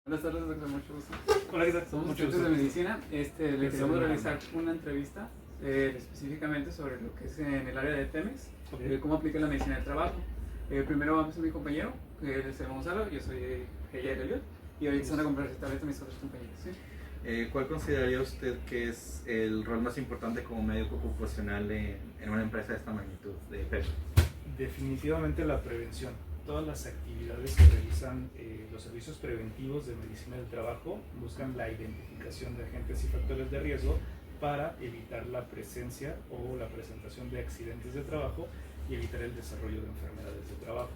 Buenas tardes, doctor, mucho gusto. Hola, ¿qué tal? Somos Mucho estudiantes gusto. de medicina. Le queremos realizar una entrevista específicamente sobre lo que es en el área de Pemex, Ok. cómo aplica la medicina del trabajo. Primero vamos a mi compañero, que es Gonzalo, yo soy Jair Eliot, y ahorita se van a conversar tal vez mis otros compañeros. ¿Sí? ¿Cuál consideraría usted que es el rol más importante como médico ocupacional en una empresa de esta magnitud de Pemex? Definitivamente la prevención. Todas las actividades que realizan los servicios preventivos de medicina del trabajo buscan la identificación de agentes y factores de riesgo para evitar la presencia o la presentación de accidentes de trabajo y evitar el desarrollo de enfermedades de trabajo.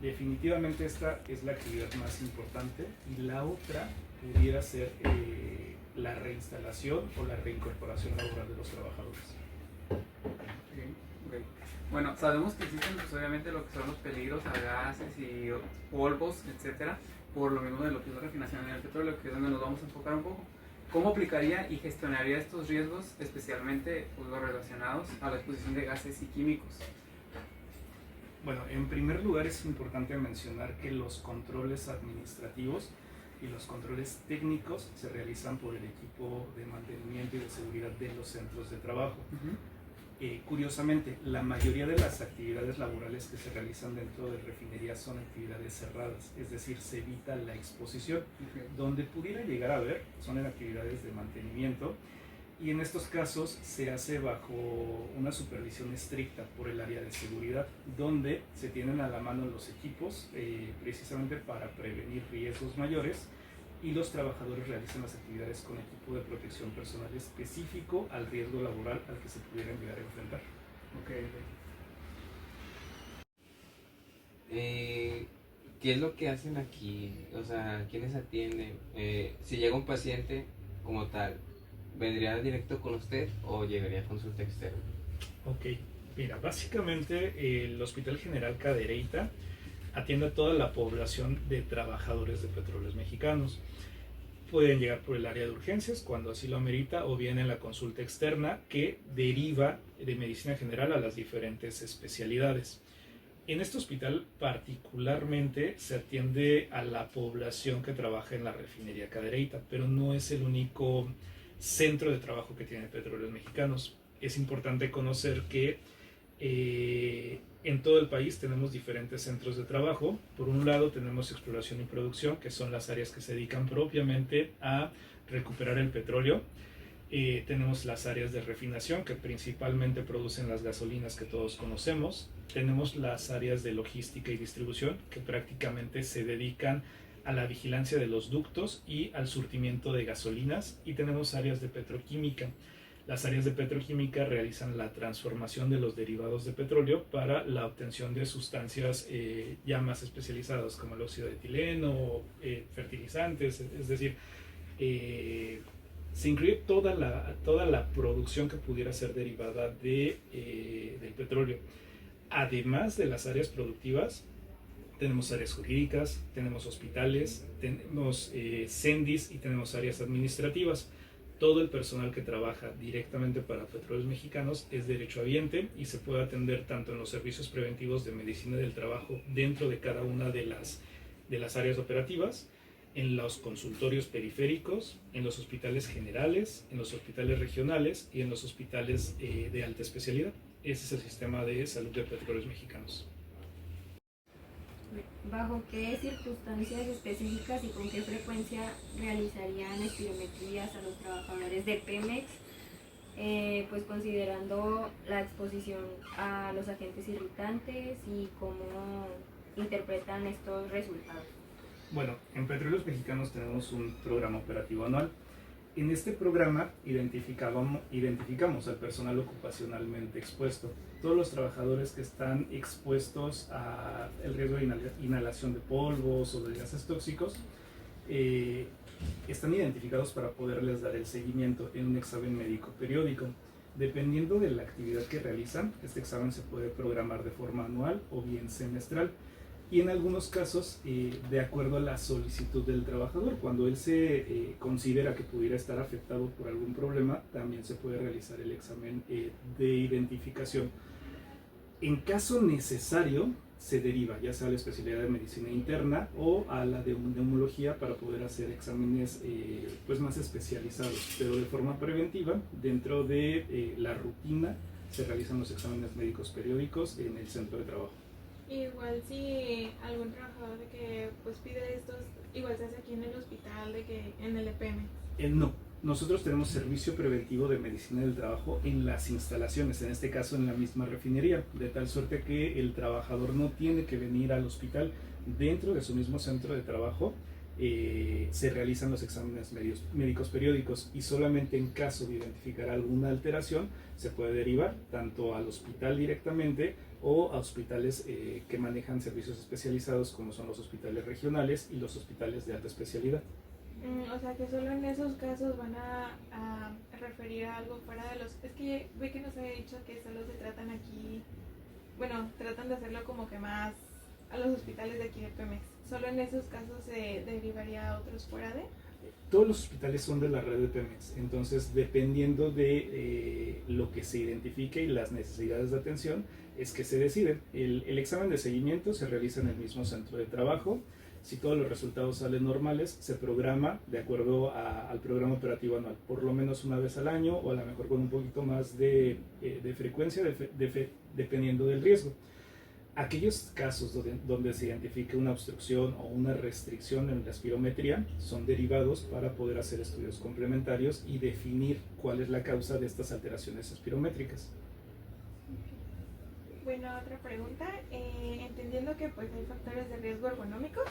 Definitivamente esta es la actividad más importante, y la otra pudiera ser la reinstalación o la reincorporación laboral de los trabajadores. Okay. Bueno, sabemos que existen pues, obviamente lo que son los peligros a gases y polvos, etcétera, por lo mismo de lo que es la refinación en el petróleo, que es donde nos vamos a enfocar un poco. ¿Cómo aplicaría y gestionaría estos riesgos, especialmente pues, los relacionados a la exposición de gases y químicos? Bueno, en primer lugar es importante mencionar que los controles administrativos y los controles técnicos se realizan por el equipo de mantenimiento y de seguridad de los centros de trabajo. Curiosamente, la mayoría de las actividades laborales que se realizan dentro de refinerías son actividades cerradas, es decir, se evita la exposición. Donde pudiera llegar a haber son en actividades de mantenimiento, y en estos casos se hace bajo una supervisión estricta por el área de seguridad, donde se tienen a la mano los equipos precisamente para prevenir riesgos mayores, y los trabajadores realizan las actividades con equipo de protección personal específico al riesgo laboral al que se pudieran llegar a enfrentar. ¿Qué es lo que hacen aquí? O sea, ¿quiénes atienden? Si llega un paciente como tal, ¿vendría directo con usted o llegaría a consulta externa? Ok, mira, básicamente el Hospital General Cadereyta atiende a toda la población de trabajadores de Petróleos Mexicanos. Pueden llegar por el área de urgencias cuando así lo amerita, o bien en la consulta externa que deriva de medicina general a las diferentes especialidades. En este hospital particularmente se atiende a la población que trabaja en la refinería Cadereyta, pero no es el único centro de trabajo que tiene Petróleos Mexicanos. Es importante conocer que en todo el país tenemos diferentes centros de trabajo. Por un lado tenemos exploración y producción, que son las áreas que se dedican propiamente a recuperar el petróleo. Tenemos las áreas de refinación, que principalmente producen las gasolinas que todos conocemos. Tenemos las áreas de logística y distribución, que prácticamente se dedican a la vigilancia de los ductos y al surtimiento de gasolinas. Y tenemos áreas de petroquímica. Las áreas de petroquímica realizan la transformación de los derivados de petróleo para la obtención de sustancias ya más especializadas, como el óxido de etileno, fertilizantes, es decir, se incluye toda la producción que pudiera ser derivada del petróleo. Además de las áreas productivas, tenemos áreas jurídicas, tenemos hospitales, tenemos CENDIS y tenemos áreas administrativas. Todo el personal que trabaja directamente para Petróleos Mexicanos es derechohabiente y se puede atender tanto en los servicios preventivos de medicina del trabajo dentro de cada una de las áreas operativas, en los consultorios periféricos, en los hospitales generales, en los hospitales regionales y en los hospitales de alta especialidad. Ese es el sistema de salud de Petróleos Mexicanos. ¿Bajo qué circunstancias específicas y con qué frecuencia realizarían espirometrías a los trabajadores de Pemex, pues considerando la exposición a los agentes irritantes y cómo interpretan estos resultados? Bueno, en Petróleos Mexicanos tenemos un programa operativo anual. En este programa identificamos al personal ocupacionalmente expuesto. Todos los trabajadores que están expuestos al riesgo de inhalación de polvos o de gases tóxicos están identificados para poderles dar el seguimiento en un examen médico periódico. Dependiendo de la actividad que realizan, este examen se puede programar de forma anual o bien semestral. Y en algunos casos, de acuerdo a la solicitud del trabajador, cuando él se considera que pudiera estar afectado por algún problema, también se puede realizar el examen de identificación. En caso necesario, se deriva ya sea a la especialidad de medicina interna o a la de neumología para poder hacer exámenes pues más especializados, pero de forma preventiva. Dentro de la rutina se realizan los exámenes médicos periódicos en el centro de trabajo. Igual si algún trabajador de que pues pide estos, igual se hace aquí en el hospital, de que en el EPM. No, nosotros tenemos servicio preventivo de medicina del trabajo en las instalaciones, en este caso en la misma refinería, de tal suerte que el trabajador no tiene que venir al hospital. Dentro de su mismo centro de trabajo se realizan los exámenes médicos periódicos, y solamente en caso de identificar alguna alteración se puede derivar tanto al hospital directamente o a hospitales que manejan servicios especializados, como son los hospitales regionales y los hospitales de alta especialidad. O sea que solo en esos casos van a referir a algo fuera de los... Es que ve que nos había dicho que solo se tratan aquí, bueno, tratan de hacerlo como que más a los hospitales de aquí de Pemex. ¿Solo en esos casos se derivaría a otros fuera de? Todos los hospitales son de la red de Pemex, entonces dependiendo de lo que se identifique y las necesidades de atención es que se decide. El examen de seguimiento se realiza en el mismo centro de trabajo. Si todos los resultados salen normales, se programa de acuerdo al programa operativo anual, por lo menos una vez al año, o a lo mejor con un poquito más de frecuencia, dependiendo del riesgo. Aquellos casos donde se identifique una obstrucción o una restricción en la espirometría son derivados para poder hacer estudios complementarios y definir cuál es la causa de estas alteraciones espirométricas. Bueno, otra pregunta. Entendiendo que pues hay factores de riesgo ergonómicos,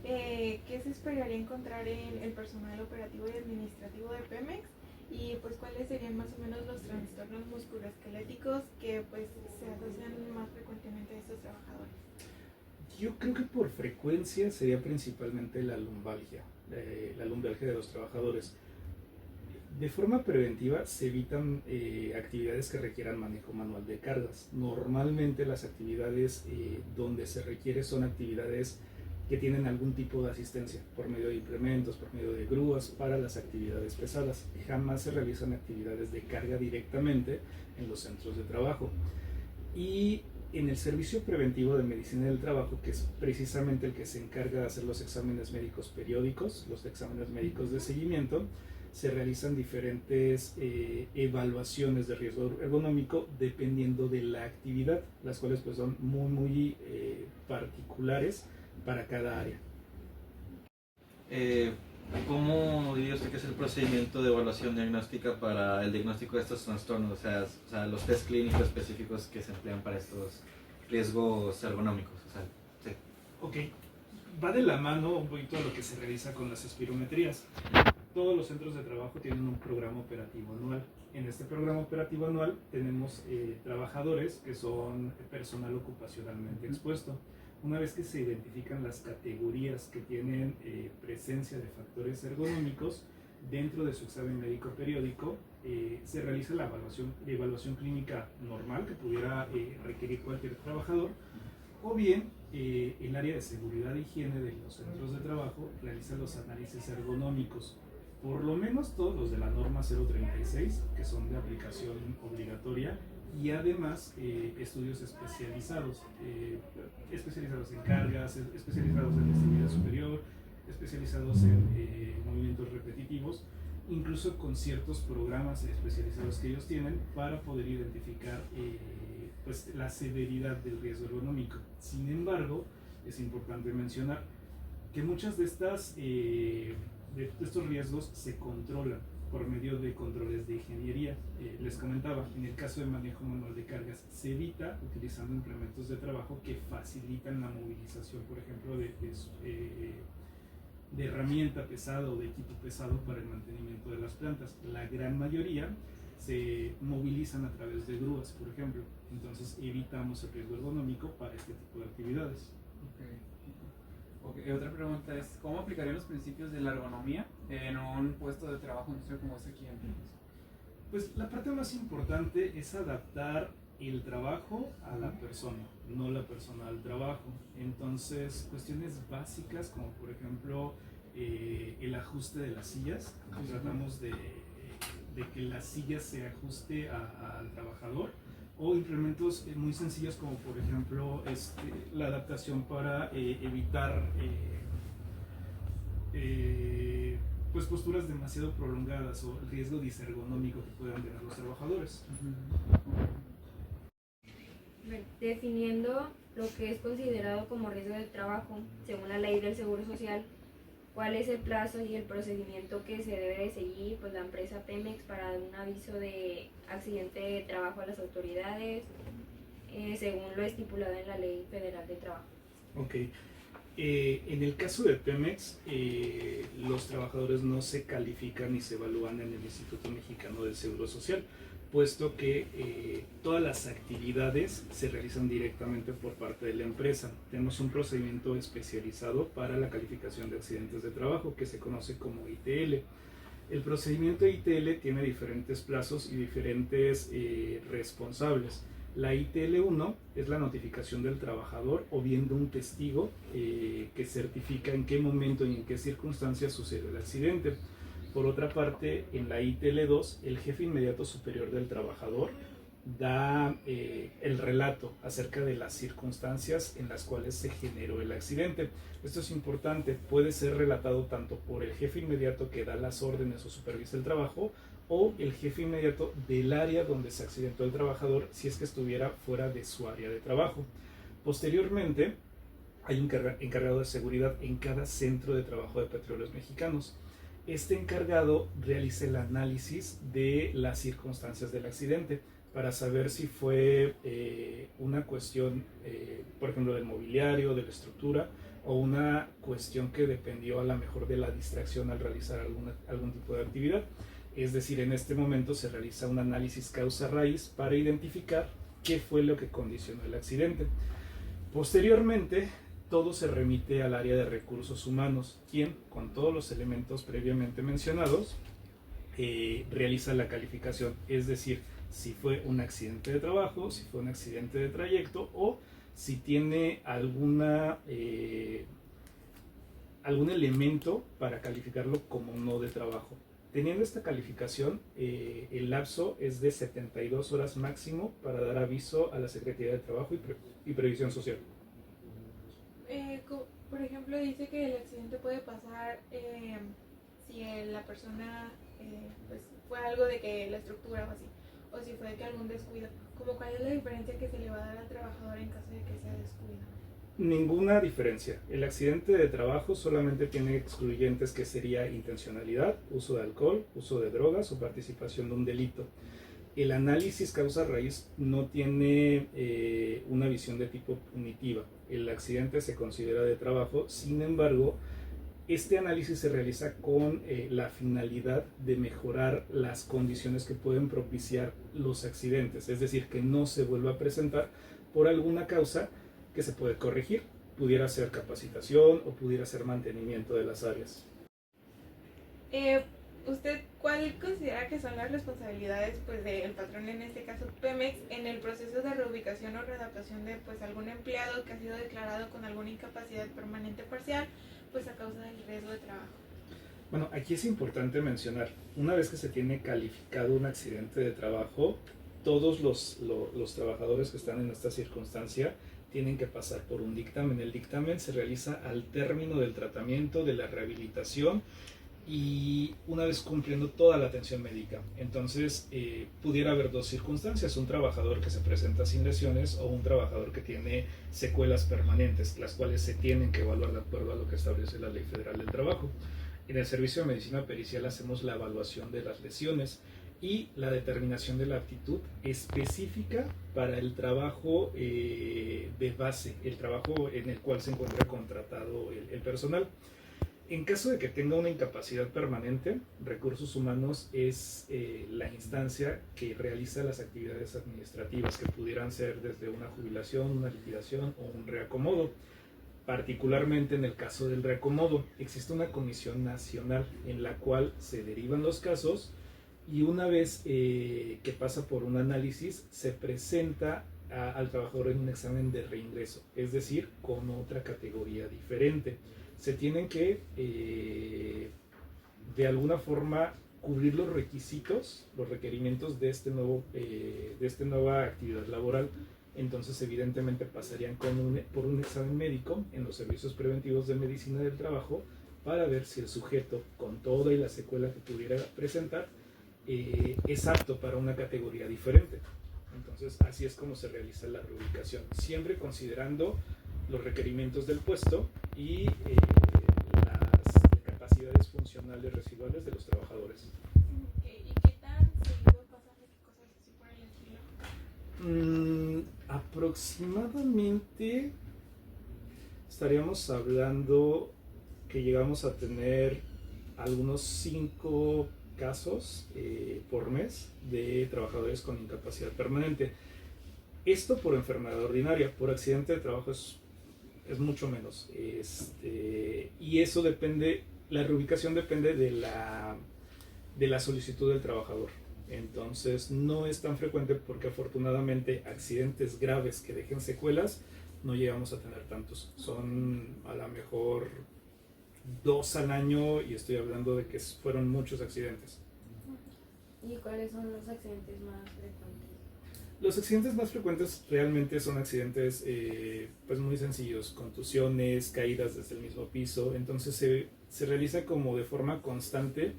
¿qué se esperaría encontrar en el personal operativo y administrativo de Pemex? Y pues cuáles serían más o menos los trastornos musculoesqueléticos que pues se asocian más frecuentemente a estos trabajadores. Yo creo que por frecuencia sería principalmente la lumbalgia de los trabajadores. De forma preventiva se evitan actividades que requieran manejo manual de cargas. Normalmente las actividades donde se requiere son actividades que tienen algún tipo de asistencia por medio de implementos, por medio de grúas para las actividades pesadas. Jamás se realizan actividades de carga directamente en los centros de trabajo. Y en el servicio preventivo de medicina del trabajo, que es precisamente el que se encarga de hacer los exámenes médicos periódicos, los exámenes médicos de seguimiento, se realizan diferentes evaluaciones de riesgo ergonómico dependiendo de la actividad, las cuales pues son muy particulares para cada área. ¿Cómo diría usted que es el procedimiento de evaluación diagnóstica para el diagnóstico de estos trastornos? O sea, los test clínicos específicos que se emplean para estos riesgos ergonómicos. O sea, sí. Ok, va de la mano un poquito a lo que se realiza con las espirometrías. Todos los centros de trabajo tienen un programa operativo anual. En este programa operativo anual tenemos trabajadores que son personal ocupacionalmente expuesto. Una vez que se identifican las categorías que tienen presencia de factores ergonómicos, dentro de su examen médico periódico se realiza la evaluación clínica normal que pudiera requerir cualquier trabajador, o bien el área de seguridad e higiene de los centros de trabajo realiza los análisis ergonómicos, por lo menos todos los de la norma 036, que son de aplicación obligatoria, y además estudios especializados en cargas, especializados en flexibilidad superior, especializados en movimientos repetitivos, incluso con ciertos programas especializados que ellos tienen para poder identificar pues, la severidad del riesgo ergonómico. Sin embargo, es importante mencionar que muchas de estos riesgos se controlan por medio de controles de ingeniería. Les comentaba, en el caso de manejo manual de cargas, se evita utilizando implementos de trabajo que facilitan la movilización, por ejemplo, de herramienta pesada o de equipo pesado para el mantenimiento de las plantas. La gran mayoría se movilizan a través de grúas, por ejemplo. Entonces evitamos el riesgo ergonómico para este tipo de actividades. Okay, otra pregunta es, ¿cómo aplicarían los principios de la ergonomía en un puesto de trabajo industrial como es aquí en Pemex? Pues la parte más importante es adaptar el trabajo a la persona, no la persona al trabajo. Entonces, cuestiones básicas como por ejemplo el ajuste de las sillas. Tratamos de que la silla se ajuste al trabajador o implementos muy sencillos como por ejemplo la adaptación para evitar pues posturas demasiado prolongadas o el riesgo disergonómico que puedan tener los trabajadores. Definiendo lo que es considerado como riesgo de trabajo según la ley del Seguro Social, ¿cuál es el plazo y el procedimiento que se debe de seguir pues la empresa Pemex para dar un aviso de accidente de trabajo a las autoridades según lo estipulado en la Ley Federal de Trabajo? Ok. En el caso de Pemex, los trabajadores no se califican ni se evalúan en el Instituto Mexicano del Seguro Social, puesto que todas las actividades se realizan directamente por parte de la empresa. Tenemos un procedimiento especializado para la calificación de accidentes de trabajo que se conoce como ITL. El procedimiento ITL tiene diferentes plazos y diferentes responsables. La ITL1 es la notificación del trabajador o bien de un testigo que certifica en qué momento y en qué circunstancias sucede el accidente. Por otra parte, en la ITL2, el jefe inmediato superior del trabajador da el relato acerca de las circunstancias en las cuales se generó el accidente. Esto es importante, puede ser relatado tanto por el jefe inmediato que da las órdenes o supervisa el trabajo, o el jefe inmediato del área donde se accidentó el trabajador si es que estuviera fuera de su área de trabajo. Posteriormente, hay un encargado de seguridad en cada centro de trabajo de Petróleos Mexicanos. Este encargado realiza el análisis de las circunstancias del accidente para saber si fue una cuestión, por ejemplo, del mobiliario, de la estructura, o una cuestión que dependió a lo mejor de la distracción al realizar algún tipo de actividad. Es decir, en este momento se realiza un análisis causa-raíz para identificar qué fue lo que condicionó el accidente. Posteriormente, todo se remite al área de recursos humanos, quien, con todos los elementos previamente mencionados, realiza la calificación, es decir, si fue un accidente de trabajo, si fue un accidente de trayecto o si tiene algún elemento para calificarlo como no de trabajo. Teniendo esta calificación, el lapso es de 72 horas máximo para dar aviso a la Secretaría de Trabajo y Previsión Social. Por ejemplo, dice que el accidente puede pasar si la persona pues fue algo de que la estructura o así, o si fue de que algún descuido. ¿Cuál es la diferencia que se le va a dar al trabajador en caso de que sea descuido? Ninguna diferencia. El accidente de trabajo solamente tiene excluyentes que sería intencionalidad, uso de alcohol, uso de drogas o participación de un delito. El análisis causa-raíz no tiene una visión de tipo punitiva. El accidente se considera de trabajo, sin embargo, este análisis se realiza con la finalidad de mejorar las condiciones que pueden propiciar los accidentes, es decir, que no se vuelva a presentar por alguna causa que se puede corregir. Pudiera ser capacitación o pudiera ser mantenimiento de las áreas. ¿Usted cuál considera que son las responsabilidades pues del patrón, en este caso Pemex, en el proceso de reubicación o readaptación de pues algún empleado que ha sido declarado con alguna incapacidad permanente parcial pues a causa del riesgo de trabajo? Bueno, aquí es importante mencionar, una vez que se tiene calificado un accidente de trabajo, todos los trabajadores que están en esta circunstancia tienen que pasar por un dictamen. El dictamen se realiza al término del tratamiento, de la rehabilitación y una vez cumpliendo toda la atención médica. Entonces, pudiera haber dos circunstancias: un trabajador que se presenta sin lesiones o un trabajador que tiene secuelas permanentes, las cuales se tienen que evaluar de acuerdo a lo que establece la Ley Federal del Trabajo. En el servicio de medicina pericial hacemos la evaluación de las lesiones y la determinación de la aptitud específica para el trabajo de base, el trabajo en el cual se encuentra contratado el personal. En caso de que tenga una incapacidad permanente, Recursos Humanos es la instancia que realiza las actividades administrativas que pudieran ser desde una jubilación, una liquidación o un reacomodo. Particularmente en el caso del reacomodo, existe una comisión nacional en la cual se derivan los casos y una vez que pasa por un análisis se presenta al trabajador en un examen de reingreso, es decir, con otra categoría diferente. Se tienen que de alguna forma cubrir los requisitos, los requerimientos de esta nueva actividad laboral. Entonces evidentemente pasarían por un examen médico en los servicios preventivos de medicina del trabajo para ver si el sujeto, con toda y la secuela que pudiera presentar, es apto para una categoría diferente. Entonces así es como se realiza la reubicación, siempre considerando los requerimientos del puesto y las capacidades funcionales residuales de los trabajadores. ¿Y qué tan seguido pasan de qué cosas así por el estilo? Aproximadamente estaríamos hablando que llegamos a tener algunos 5 casos por mes de trabajadores con incapacidad permanente. Esto por enfermedad ordinaria, por accidente de trabajo es mucho menos. Y eso depende, la reubicación depende de la solicitud del trabajador. Entonces no es tan frecuente porque afortunadamente accidentes graves que dejen secuelas no llegamos a tener tantos. Son a lo mejor 2 al año y estoy hablando de que fueron muchos accidentes. ¿Y cuáles son los accidentes más frecuentes? Los accidentes más frecuentes realmente son accidentes pues muy sencillos, contusiones, caídas desde el mismo piso. Entonces se realiza como de forma constante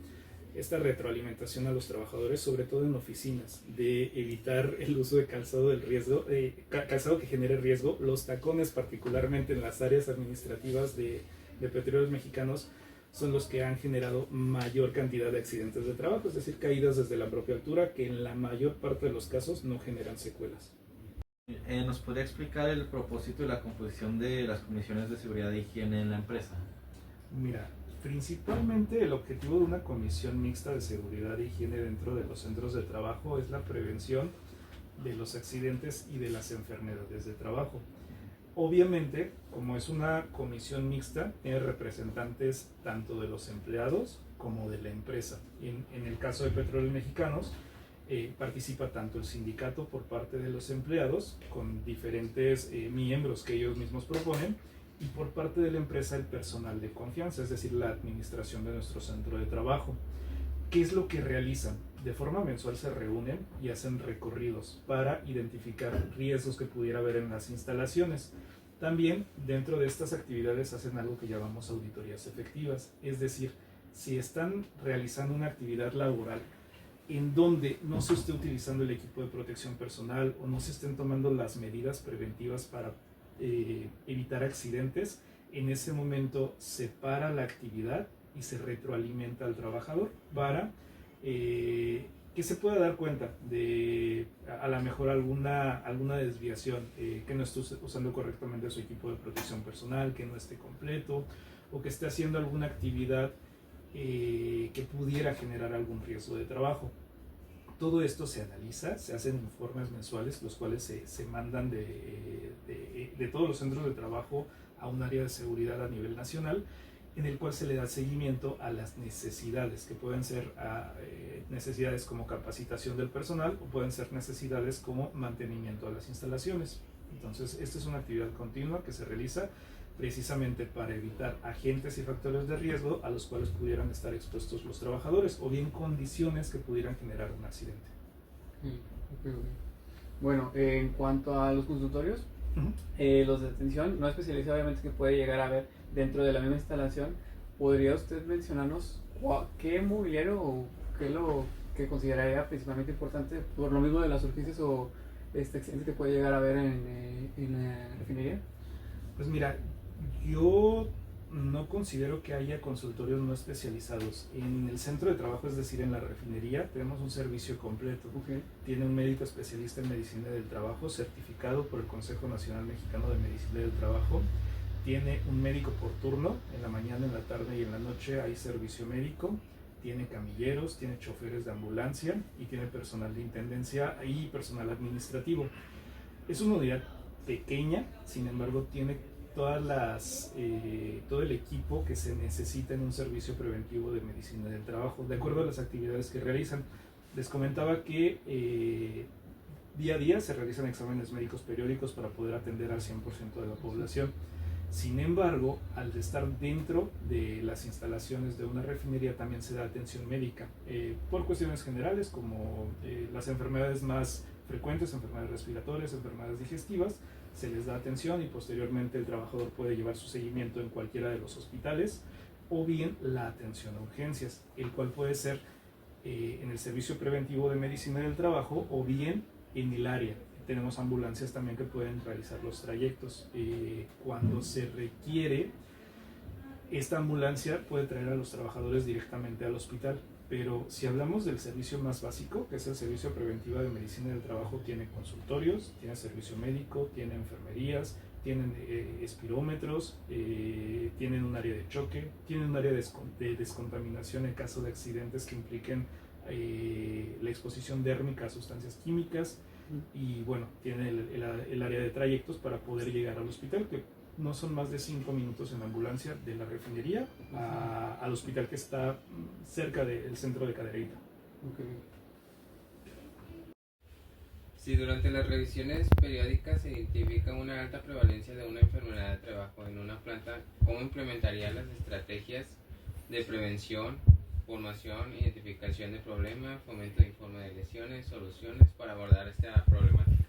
esta retroalimentación a los trabajadores, sobre todo en oficinas, de evitar el uso de calzado del riesgo, calzado que genere riesgo. Los tacones, particularmente en las áreas administrativas de Petróleos Mexicanos, son los que han generado mayor cantidad de accidentes de trabajo, es decir, caídas desde la propia altura, que en la mayor parte de los casos no generan secuelas. ¿Nos podría explicar el propósito y la composición de las comisiones de seguridad e higiene en la empresa? Mira, principalmente el objetivo de una comisión mixta de seguridad e higiene dentro de los centros de trabajo es la prevención de los accidentes y de las enfermedades de trabajo. Obviamente, como es una comisión mixta, tiene representantes tanto de los empleados como de la empresa. En el caso de Petróleos Mexicanos, participa tanto el sindicato por parte de los empleados, con diferentes miembros que ellos mismos proponen, y por parte de la empresa el personal de confianza, es decir, la administración de nuestro centro de trabajo. ¿Qué es lo que realizan? De forma mensual se reúnen y hacen recorridos para identificar riesgos que pudiera haber en las instalaciones. También dentro de estas actividades hacen algo que llamamos auditorías efectivas, es decir, si están realizando una actividad laboral en donde no se esté utilizando el equipo de protección personal o no se estén tomando las medidas preventivas para evitar accidentes, en ese momento se para la actividad y se retroalimenta al trabajador para que se pueda dar cuenta de a lo mejor alguna desviación, que no esté usando correctamente su equipo de protección personal, que no esté completo o que esté haciendo alguna actividad que pudiera generar algún riesgo de trabajo. Todo esto se analiza, se hacen informes mensuales, los cuales se mandan de todos los centros de trabajo a un área de seguridad a nivel nacional, en el cual se le da seguimiento a las necesidades, que pueden ser necesidades como capacitación del personal o pueden ser necesidades como mantenimiento de las instalaciones. Entonces, esta es una actividad continua que se realiza precisamente para evitar agentes y factores de riesgo a los cuales pudieran estar expuestos los trabajadores o bien condiciones que pudieran generar un accidente. Okay. Bueno, en cuanto a los consultorios, los de atención no especializada, obviamente, que puede llegar a ver dentro de la misma instalación, ¿podría usted mencionarnos qué mobiliario o qué lo que consideraría principalmente importante por lo mismo de las urgencias o accidentes que puede llegar a haber en la refinería? Pues mira, yo no considero que haya consultorios no especializados. En el centro de trabajo, es decir, en la refinería, tenemos un servicio completo. Okay. Tiene un médico especialista en medicina del trabajo, certificado por el Consejo Nacional Mexicano de Medicina del Trabajo. Tiene un médico por turno, en la mañana, en la tarde y en la noche hay servicio médico. Tiene camilleros, tiene choferes de ambulancia y tiene personal de intendencia y personal administrativo. Es una unidad pequeña, sin embargo tiene todo el equipo que se necesita en un servicio preventivo de medicina del trabajo, de acuerdo a las actividades que realizan. Les comentaba que día a día se realizan exámenes médicos periódicos para poder atender al 100% de la población. Sin embargo, al estar dentro de las instalaciones de una refinería también se da atención médica por cuestiones generales como las enfermedades más frecuentes, enfermedades respiratorias, enfermedades digestivas, se les da atención y posteriormente el trabajador puede llevar su seguimiento en cualquiera de los hospitales o bien la atención a urgencias, el cual puede ser en el servicio preventivo de medicina del trabajo o bien en el área. Tenemos ambulancias también que pueden realizar los trayectos. Cuando se requiere, esta ambulancia puede traer a los trabajadores directamente al hospital. Pero si hablamos del servicio más básico, que es el servicio preventivo de medicina del trabajo, tiene consultorios, tiene servicio médico, tiene enfermerías, tienen espirómetros, tienen un área de choque, tienen un área de descontaminación en caso de accidentes que impliquen la exposición dérmica a sustancias químicas. Y bueno, tiene el área de trayectos para poder llegar al hospital, que no son más de 5 minutos en ambulancia de la refinería al hospital que está cerca del centro de Cadereyta. Si durante las revisiones periódicas se identifica una alta prevalencia de una enfermedad de trabajo en una planta, ¿cómo implementaría las estrategias de prevención, formación, identificación de problemas, fomento de informe de lesiones, soluciones para abordar esta problemática?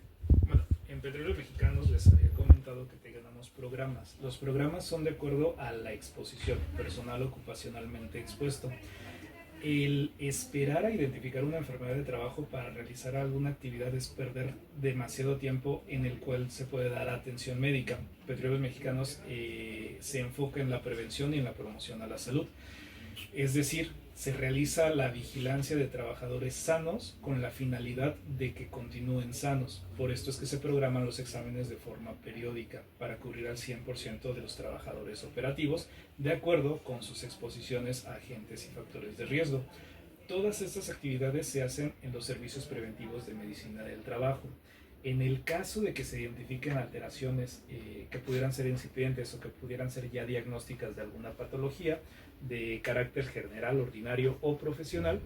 Bueno, en Petróleos Mexicanos les había comentado que tengamos programas. Los programas son de acuerdo a la exposición personal ocupacionalmente expuesto. El esperar a identificar una enfermedad de trabajo para realizar alguna actividad es perder demasiado tiempo en el cual se puede dar atención médica. Petróleos Mexicanos se enfoca en la prevención y en la promoción a la salud. Es decir, se realiza la vigilancia de trabajadores sanos con la finalidad de que continúen sanos. Por esto es que se programan los exámenes de forma periódica para cubrir al 100% de los trabajadores operativos de acuerdo con sus exposiciones a agentes y factores de riesgo. Todas estas actividades se hacen en los servicios preventivos de medicina del trabajo. En el caso de que se identifiquen alteraciones que pudieran ser incipientes o que pudieran ser ya diagnósticas de alguna patología de carácter general, ordinario o profesional,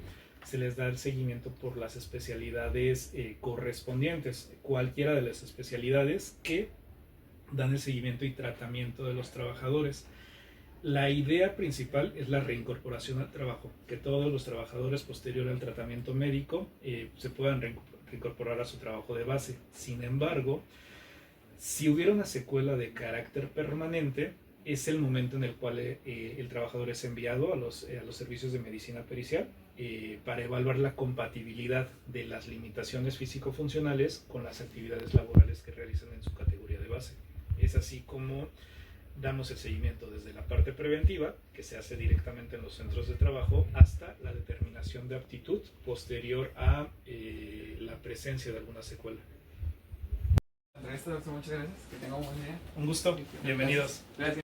se les da el seguimiento por las especialidades correspondientes, cualquiera de las especialidades que dan el seguimiento y tratamiento de los trabajadores. La idea principal es la reincorporación al trabajo, que todos los trabajadores posterior al tratamiento médico se puedan reincorporar a su trabajo de base. Sin embargo, si hubiera una secuela de carácter permanente, es el momento en el cual el trabajador es enviado a los servicios de medicina pericial para evaluar la compatibilidad de las limitaciones físico-funcionales con las actividades laborales que realizan en su categoría de base. Es así como damos el seguimiento desde la parte preventiva, que se hace directamente en los centros de trabajo, hasta la determinación de aptitud posterior a la presencia de alguna secuela. Andrés, doctor, muchas gracias. Que tenga un buen día. Un gusto. Bienvenidos. Gracias.